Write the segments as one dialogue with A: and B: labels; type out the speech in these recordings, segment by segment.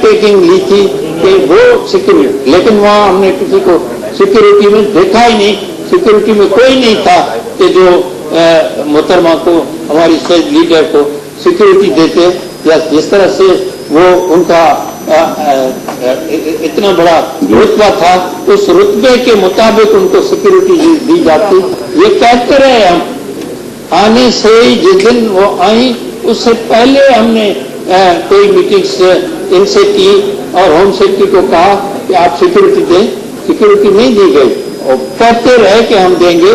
A: Undertaking ली थी कि वो सिक्योरिटी, लेकिन वहाँ हमने किसी को सिक्योरिटी में देखा ही नहीं। सिक्योरिटी में कोई नहीं था कि जो मोहतरमा को, हमारी स्टेट लीडर को सिक्योरिटी देते, या जिस तरह से वो उनका इतना बड़ा रुतबा था, उस रुतबे के मुताबिक उनको सिक्योरिटी दी जाती। ये कहते रहे हम आने से ही, जिस दिन वो आई उससे पहले हमने कोई मीटिंग्स इनसे की और होम सेक्रेटरी को कहा कि आप सिक्योरिटी दें। सिक्योरिटी नहीं दी गई और कहते रहे कि हम देंगे,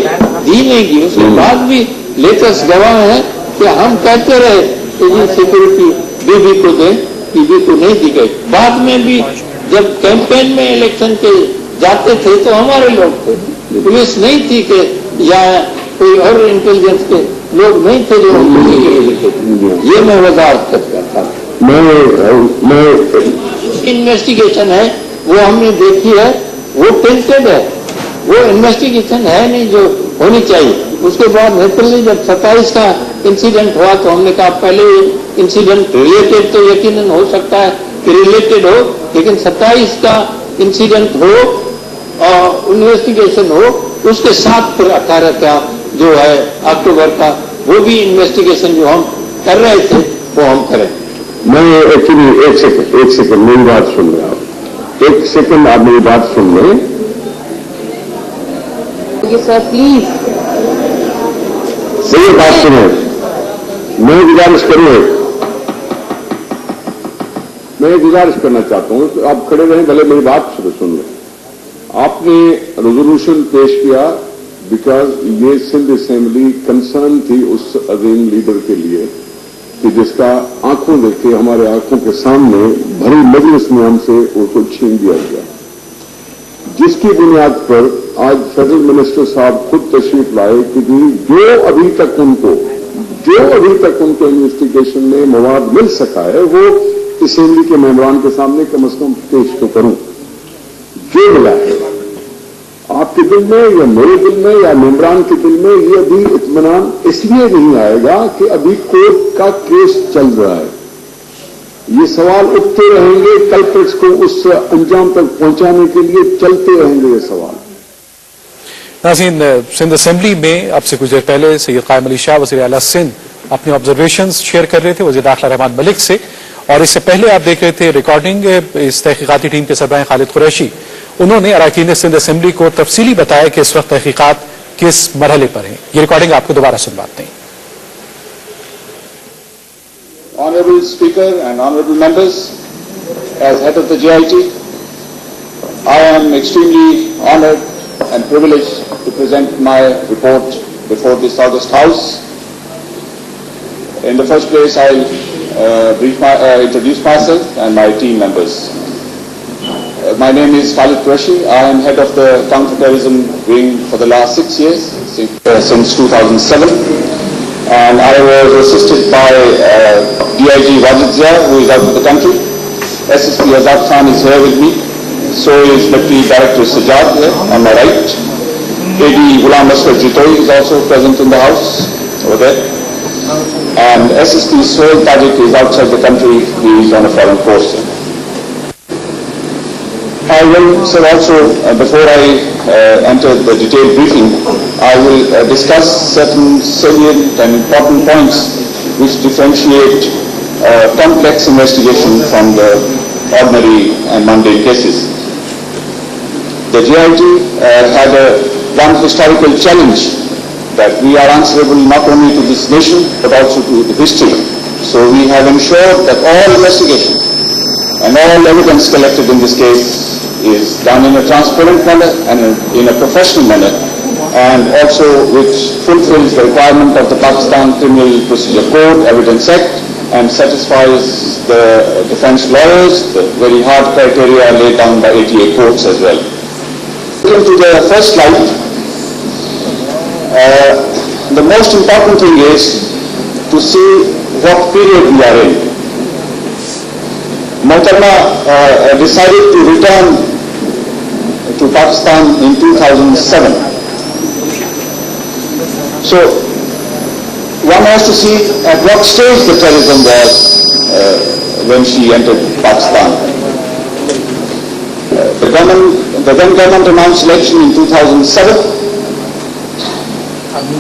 A: दी नहीं दी। उसके बाद भी लेटेस्ट गवाह है कि हम कहते रहे कि जी सिक्योरिटी बीबी को दें, बीबी को नहीं दी गई। बाद में भी जब कैंपेन में इलेक्शन के जाते थे तो हमारे लोग थे, पुलिस नहीं थी कि या कोई और इंटेलिजेंस के लोग नहीं थे जो ये मैं वजाहत करता था। मैं इन्वेस्टिगेशन है वो हमने देखी है, वो टेंटेड है, वो इन्वेस्टिगेशन है नहीं जो होनी चाहिए। उसके बाद नेचुरली जब 27 का इंसिडेंट हुआ तो हमने कहा पहले इंसिडेंट रिलेटेड तो यकीनन हो सकता है कि रिलेटेड हो, लेकिन 27 का इंसिडेंट हो और इन्वेस्टिगेशन हो, उसके साथ फिर 18 का जो है अक्टूबर का वो भी इन्वेस्टिगेशन जो हम कर रहे थे वो हम करें।
B: मैं एक्चुअली एक सेकंड मेरी बात सुन रहे आप, एक सेकंड आप मेरी बात सुन लें।
C: सर प्लीज
B: मेरी बात सुनो, मैं गुजारिश करना चाहता हूं तो आप खड़े रहें, भले मेरी बात सुन लें। आपने रेजोल्यूशन पेश किया बिकॉज ये सिंध असेंबली कंसर्न थी उस अजीम लीडर के लिए कि जिसका आंखों देखे हमारे आंखों के सामने भरी मजलिस में हमसे उसको छीन दिया गया, जिसकी बुनियाद पर आज फेडरल मिनिस्टर साहब खुद तशरीफ लाए कि जो अभी तक उनको इन्वेस्टिगेशन में मवाद मिल सका है वो असेंबली के मेंबरान के सामने कम से कम पेश तो करूं। जो मिला है आपके दिल में या मेरे दिल में या मेंबरान के दिल में, ये अभी इत्मीनान इसलिए नहीं आएगा कि अभी कोर्ट का केस चल रहा है। ये सवाल उठते रहेंगे, कल्प्रिट्स को उस अंजाम तक पहुंचाने के लिए चलते रहेंगे ये सवाल।
D: नाज़रीन, सिंध असेंबली में अब से कुछ देर पहले सैयद कायम अली शाह वज़ीर आला सिंध अपने ऑब्जर्वेशंस शेयर कर रहे थे वज़ीर दाखिला रहमान मलिक से, और इससे पहले आप देख रहे थे रिकॉर्डिंग इस तहकीकाती टीम के सरबराह खालिद कुरैशी। उन्होंने अरकान सिंध असेंबली को तफसीली बताया कि इस वक्त तहकीकात किस मरहले पर हैं। ये रिकॉर्डिंग आपको दोबारा सुनवाते हैं।
E: Honorable Speaker and honorable members, as head of the GIT, I am extremely honored and privileged to present my report before this August House. In the first place, I'll introduce myself and my team members. My name is Khalid Qureshi. I am head of the counterterrorism wing for the last 6 years, since 2007. And I was assisted by DIG Wajid Zia, who is out of the country. SSP Azad Khan is here with me. So is Deputy Director Sajjad here on my right. AD Ghulam Asghar Jitoi is also present in the house over there. And SSP Sohail Tajik is outside the country. He is on a foreign course. I will, sir, also, before I enter the detailed briefing, I will discuss certain salient and important points which differentiate complex investigation from the ordinary and mundane cases. The GIT had one historical challenge, that we are answerable not only to this nation but also to the history. So we have ensured that all investigation and all evidence collected in this case is done in a transparent manner and in a professional manner, and also which fulfills the requirement of the Pakistan Criminal Procedure Code, Evidence Act, and satisfies the defense lawyers, the very hard criteria laid down by 88 courts as well. Looking to the first slide, the most important thing is to see what period we are in. Mohtama decided to return to Pakistan in 2007. So one has to see at what stage the terrorism was when she entered Pakistan. the then government announced election in 2007,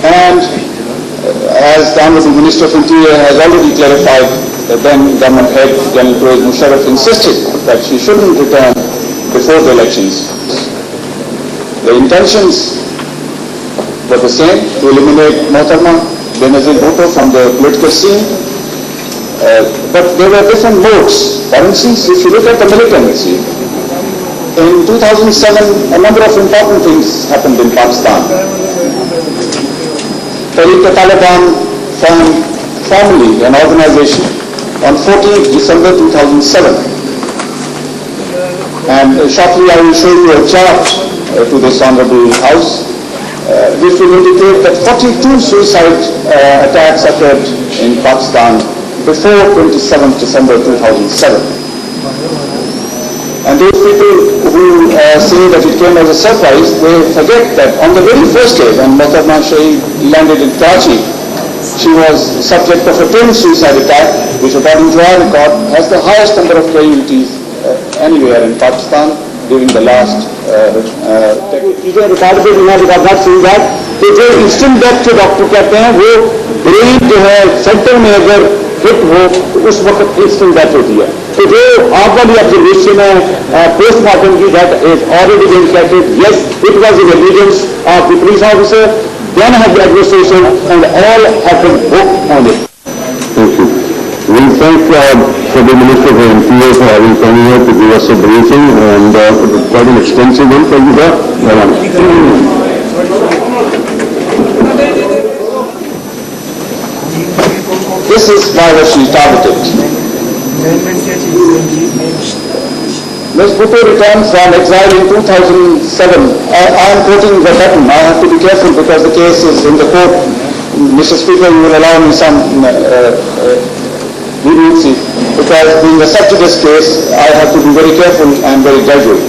E: and as the Honorable Minister of Interior has already clarified, the then government head, General Pervez Musharraf, insisted that she shouldn't return before the elections. The intentions were the same, to eliminate Mohtarma Benazir Bhutto from the political scene, but there were different modes. For instance, if you look at the militancy, in 2007, a number of important things happened in Pakistan. Tehreek-e-Taliban formed formally an organization on 14th December 2007. And shortly I will show you a chart to this Honorable House, which will indicate that 42 suicide attacks occurred in Pakistan before 27th December 2007. And those people who say that it came as a surprise, they forget that on the very first day when Mohtarma Shaheed landed in Karachi, she was subject of a 10th suicide attack, which according to our record has the highest number of casualties anywhere in Pakistan during the last
C: चीजें record पे बिना record सुन जाए तो जो instant death के doctor कहते हैं वो ब्रेन जो है सेंटर में अगर हिट हो तो उस वक्त इंस्टेंट डेथ होती है तो जो आप वाली ऑब्जर्वेशन है पोस्टमार्टम की that is already been seated yes it was in negligence of the police officer then have the administration and all have been booked on it
B: Thank you. We thank for the Minister for Interior for having come here to give us a briefing and quite an extensive one. Thank you, sir.
E: This is why she targeted. Ms. Bhutto returned from exile in 2007. I am quoting verbatim. I have to be careful because the case is in the court. Mr. Speaker, you will allow me some leniency because being a subjugous case, I have to be very careful and very gradual.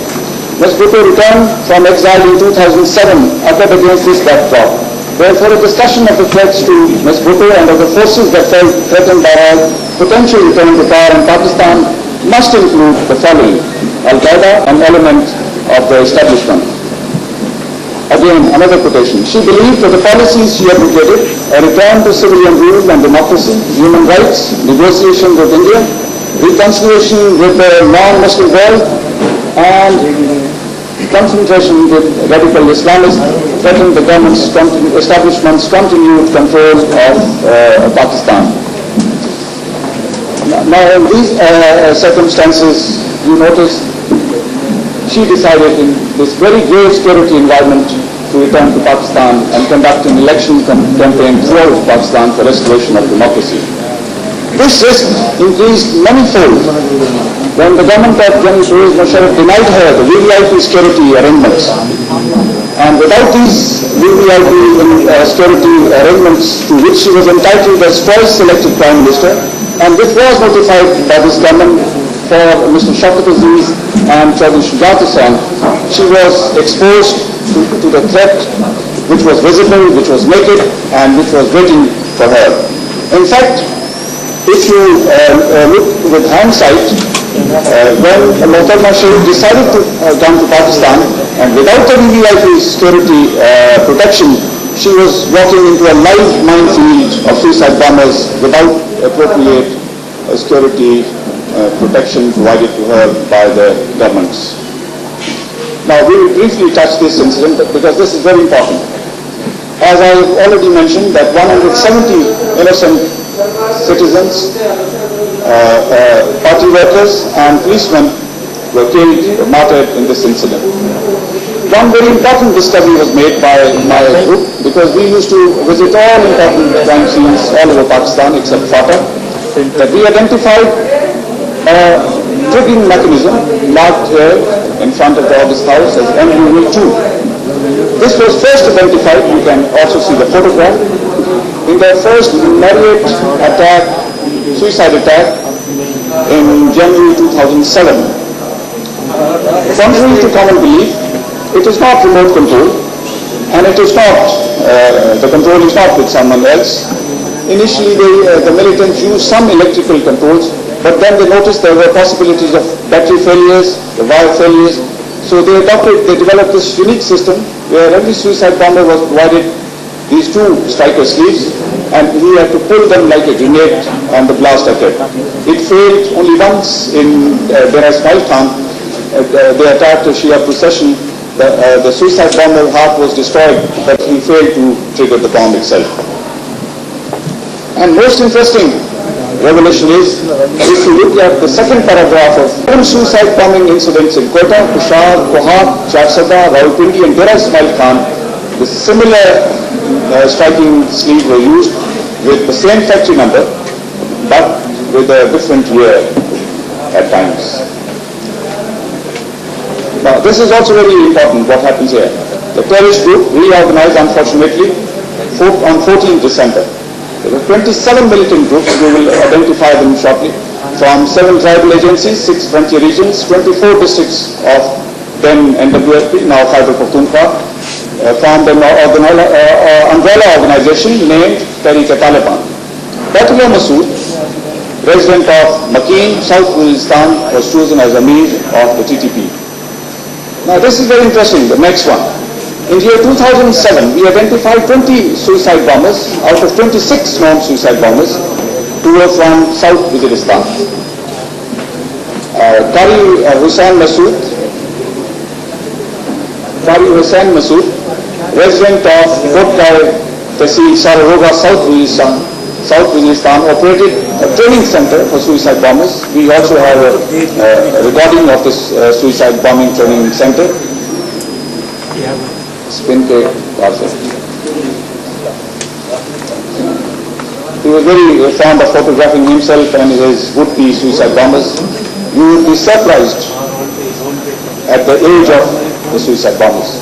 E: Ms. Bhutto returned from exile in 2007 occurred against this backdrop. Therefore, a discussion of the threats to Ms. Bhutto and of the forces that felt threatened by her potential return to power in Pakistan must include the following: Al-Qaeda, an element of the establishment. Again, another quotation. She believed that the policies she advocated, a return to civilian rule and democracy, human rights, negotiation with India, reconciliation with the non-Muslim world, and confrontation with radical Islamists threatened the establishment's continued control of Pakistan. Now, in these circumstances, you notice she decided in this very grave security environment to return to Pakistan and conduct an election campaign throughout Pakistan for restoration of democracy. This risk increased manifold when the government of General Pervez Musharraf denied her the VVIP security arrangements. And without these VVIP security arrangements to which she was entitled as twice selected Prime Minister, and this was notified by this government for Mr. Shaukat Aziz and Chaudhry Shujaat Hasan, she was exposed to the threat which was visible, which was naked, and which was waiting for her. In fact, if you look with hindsight, when Mohtarma Shaheed decided to come to Pakistan, and without the VVIP security protection, she was walking into a live minefield of suicide bombers without appropriate security protection provided to her by the governments. Now, we will briefly touch this incident because this is very important. As I have already mentioned, that 170 innocent citizens, party workers and policemen were killed, martyred in this incident. One very important discovery was made by my group because we used to visit all important crime scenes all over Pakistan except FATA, that we identified a triggering mechanism marked here in front of the August House as MUV2. This was first identified, you can also see the photograph, in the first Marriott attack, suicide attack in January 2007. Contrary to common belief, it is not remote control and it is not, the control is not with someone else. Initially the militants used some electrical controls, but then they noticed there were possibilities of battery failures, the wire failures, So they developed this unique system where every suicide bomber was provided these two striker sleeves, and he had to pull them like a grenade on the blast attack. It failed only once in Dera Ismail Khan. They attacked a Shia procession. The suicide bomber heart was destroyed, but he failed to trigger the bomb itself. And most interesting revelation is, if you look at the second paragraph of 7 suicide bombing incidents in Quetta, Peshawar, Kohat, Charsadda, Rawalpindi and Dera Ismail Khan, the similar striking sleeves were used with the same factory number, but with a different year at times. Now, this is also very important, what happens here. The terrorist group reorganized, unfortunately, on 14th December. There were 27 militant groups, we will identify them shortly, from 7 tribal agencies, 6 frontier regions, 24 districts of then NWFP, now Khyber Pakhtunkhwa, formed an umbrella organization named Tehreek-e-Taliban. Baitullah Masood, resident of Makeen, South Waziristan, was chosen as Amir of the TTP. Now this is very interesting, the next one. In the year 2007, we identified 20 suicide bombers out of 26 known suicide bombers who were from South Waziristan. Qari Hussain Masood, resident of Kotkay, Tehsil Sararoga, South Waziristan, operated a training center for suicide bombers. We also have a recording of this suicide bombing training center. Spin ke Gaza. He was very fond of photographing himself and his would-be suicide bombers. You would be surprised at the age of the suicide bombers.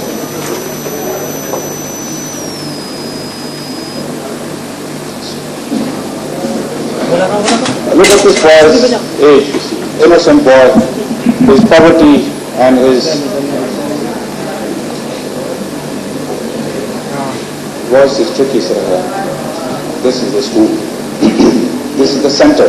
E: Look at this boy's age, you see. Innocent boy, his poverty and his voice is tricky, sir. This is the school. This is the center.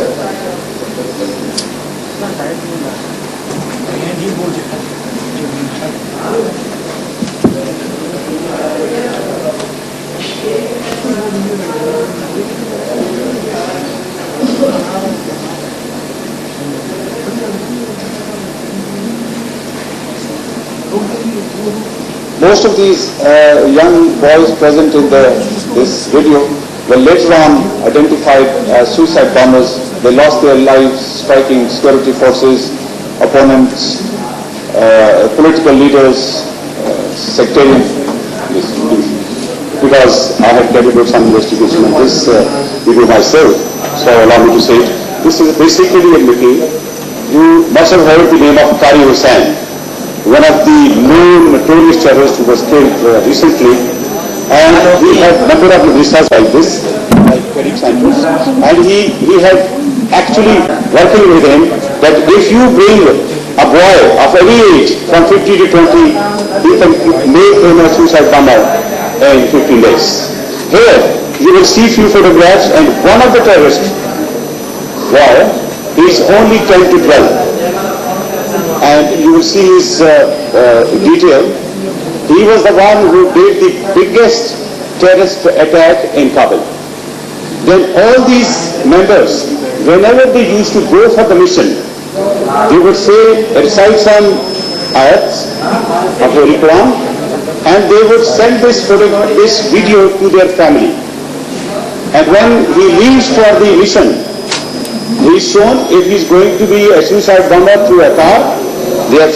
E: Most of these young boys present in this video were later on identified as suicide bombers. They lost their lives striking security forces, opponents, political leaders, sectarian. Because I have carried out some investigation on this video myself, so allow me to say it. This is basically a meeting. You must have heard the name of Qari Hussain, one of the known notorious terrorists who was killed recently, and we have a number of research like this, like Tehreek Centers, and he had actually working with him that if you bring a boy of any age from 15 to 20, he can make him a suicide bomber in 15 days. Here you will see few photographs, and one of the terrorists, boy, is only 10 to 12. And you will see his detail. He was the one who did the biggest terrorist attack in Kabul. Then all these members, whenever they used to go for the mission, they would say, recite some ayats of Holy Quran, and they would send this video to their family. And when he leaves for the mission, he is shown if he is going to be a suicide bomber through a car. They have